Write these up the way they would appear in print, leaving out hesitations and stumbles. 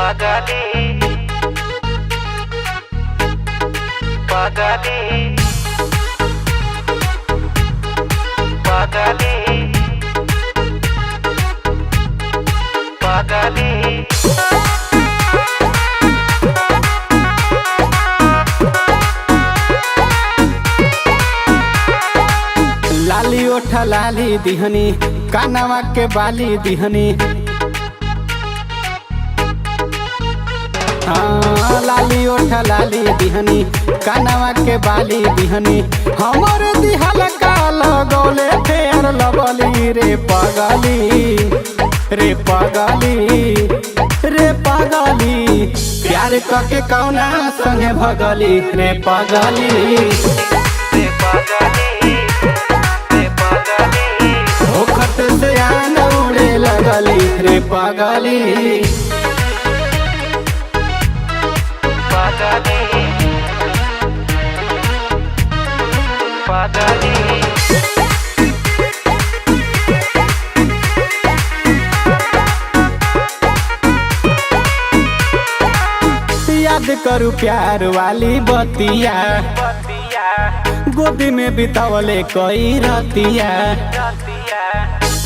पगली पगली पगली पगली लाली ओठा लाली दिहनी कानवा के बाली दिहनी। हाँ, लाली ओठा लाली दिहनी कानवा के बाली दिहनी। हमर दिहल का लगौले फेर लबली रे पगली रे पगली रे पगली। प्यार कके कौना संगे भगली रे पगली रे पगली रे पगली ओखत से आन उड़े लगली रे पगली पगली पगली। याद करू प्यार वाली बतिया गोदी में बितावले कई रतिया।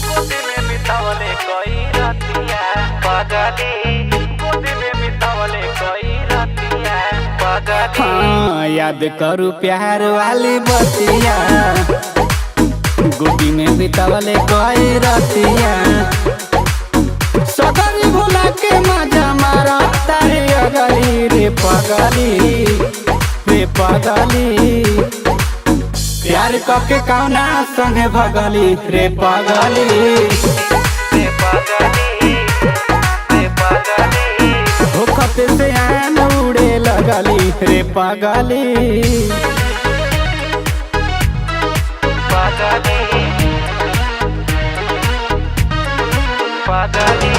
गोदी में बितावले कोई रतिया पगली गोदी में बितावले कोई रतिया पगली। हाँ, याद करू प्यार वाली बतिया गोदी में बितावले कई रतिया। सदरी भुला के मजा मारा तारे अगली रे पगली रे पगली। प्यार कके कौना संगे भगली रे पगली रे पगली रे पगली होखत से आन उड़े लगली रे पगली पगली पगली।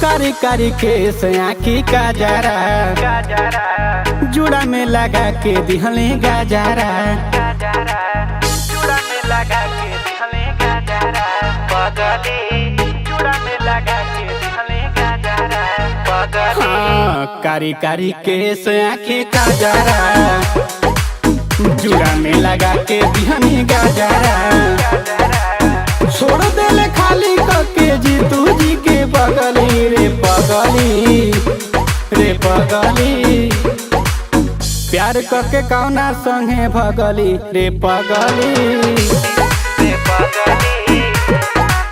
कारी कारी केस आँखी का जरा गजरा जुड़ा में लगा के दिहले गजरा। गजरा चूड़ा में लगा के दिहले गजरा पगली चूड़ा में लगा के दिहले गजरा पगली। हाँ, कारी कारी केस आँखी का जरा जुड़ा में लगा के दिहले गजरा। छोड़ देले खाली कके जीतू जी के बगली रे पगली रे पगली। प्यार कके कौना संगे भगली रे पगली रे पगली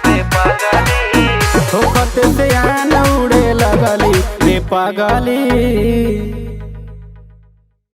रे पगली होखत से आन उड़े लगली रे पगली।